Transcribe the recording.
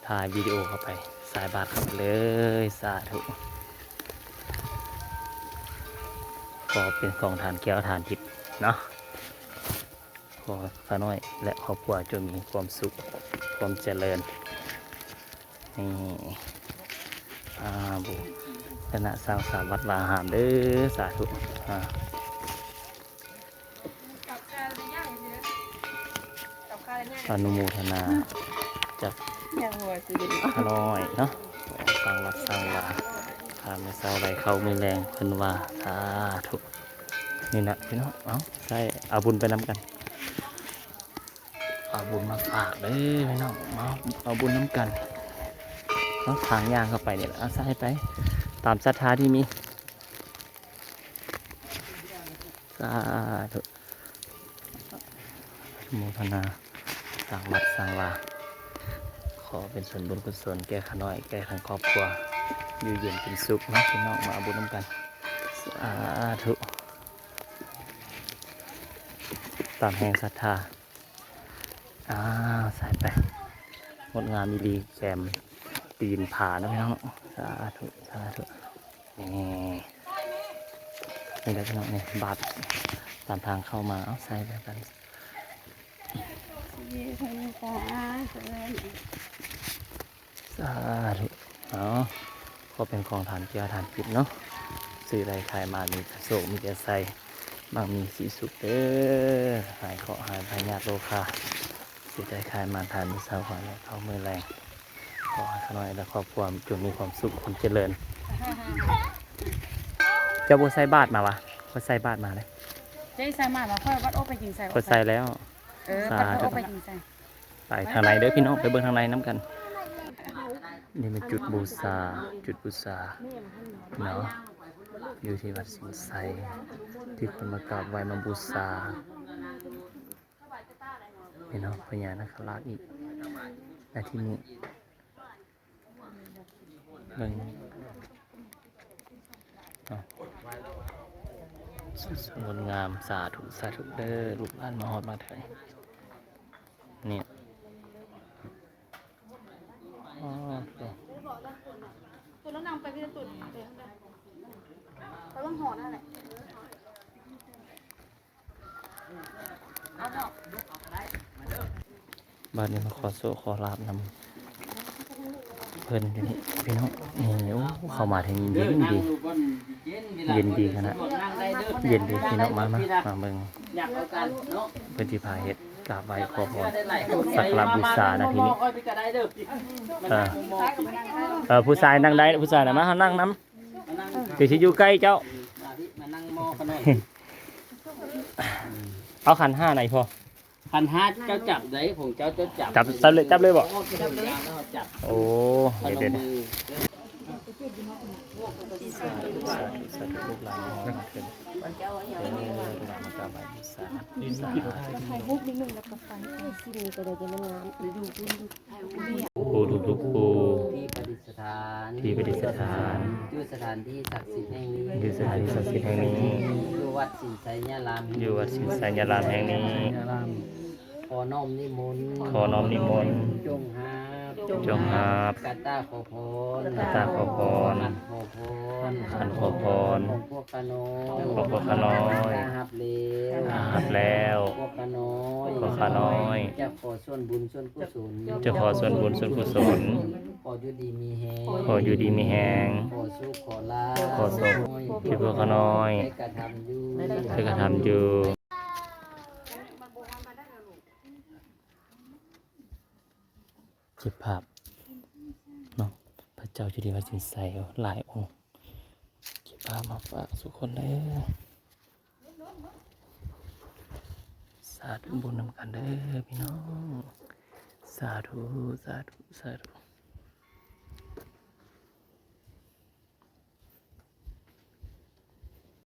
ถ่ายวิดีโอเข้าไปสายบาทเข้าไปเลยสาธุก็เป็นของฐานแก้วฐานทิพย์เนาะขอข้าน้อยและครอบครัวจงมีความสุขความเจริญนี่บุคณะสร้างสาวัดวาหามเด้อสาธุอนุโมทนาจากข้าน้อยเนาะสร้างวัดสร้างวาทำให้เศร้าไรเข้ามือแรงเพิ่นว่าสาธุนี่นะพี่น้องใช่เอาบุญไปนำกันเอาบุญมาฝากเด้อพี่น้องเอาบุญน้ำกันทางย่างเข้าไปเนี่ยเอาใส่ไปตามศรัทธาที่มีสาธุโมทนาสร้างวัดสร้างวาขอเป็นส่วนบุญกุศลแก่ข้าน้อยแก่ทางครอบครัวอยู่เย็นเป็นสุขนะพี่น้องมาเอาบุญน้ำกันสาธุตามแห่งศรัทธาใส่ไปงดงามมีดีแกมตีนผานะพี่น้องสาธุสาธุนี่แล้วพี่น้องนี่บาทตามทางเข้ามาเอาใส่ไปกันสาธุก็เป็นของฐานเกียร์ฐานจิตเนาะสื่อไรขายมามีกระโศกมีแต่ใส่บางมีสีสุกเด้อหายเคาะหายพยาธิโรคาสื่อไรขายมาทานมีสาวขวัญเข้ามือแรงขอให้ข้าน้อยและครอบครัวจงมีความสุขความเจริญจะบัวใส่บาทมาวะบัวใส่บาทมาเลยใส่มาว่าค่อยวัดโอไปยิงใส่บัวใส่แล้ววัดโอไปยิงใส่ไปทางไหนเด้อพี่น้องไปเบิ่งทางไหนน้ำกันนี่เป็นจุดบูชาเนาะอยู่ที่วัดสิงห์ไซที่คนมากราบไหว้มาบูชาพี่น้องพญานาคราชอีกและที่นี่เบิ่งงดงามสาธุเด้อลูกหลานมาฮอดมาถึงเนี่ยตัวแล้วนำไปที่ตุ่นไปข้างใดเขาต้องห่อนั่นแหละบ้านนี้มาขอโซ่ขอลาบนำเพิ่นทีนี้พี่น้องนี่เข้ามาทางนี้เย็นดีขนาดเย็นดีพี่น้องมาเบิ่งเพิ่นที่พาเฮ็ดกราบไหว้ขอพรสักการะบูชานะทีนี้ผู้ชายนั่งได้ผู้ชายน่ะมานั่งนำสิอยู่ใกล้เจ้าเอาขัน5ไหนพอขันห้าเจ้าจับได้ผมเจ้าจับเลยบอกโอ้เด็ดสาธุลูกหลานมาขึ้นลูกหลานมากราบไหว้บูชาถ่ายรูปนิดนึงแล้วก็ฟังซีนีไปเลยจะมันงามดูปูทุกปูที่ประดิษฐานอยู่สถานที่ศักดิ์สิทธิ์แห่งนี้อยู่วัดสินไสยารามแห่งนี้ขอน้อมนิมนต์จงหาบกาตาขอพรขันขอพรพวกขน้อยหับแล้วพวกขน้อยจะขอส่วนบุญส่วนกุศลขออยู่ดีมีแหงขอสุขขอลาขอสุขที่พวกขน้อยให้กระทำอยู่เก็บภาพเนาะพระเจ้าจุติวัดสินไสหลายองค์เก็บภาพมาฝากทุกคนเลยสาธุบุญนำกันเด้อพี่น้องสาธุ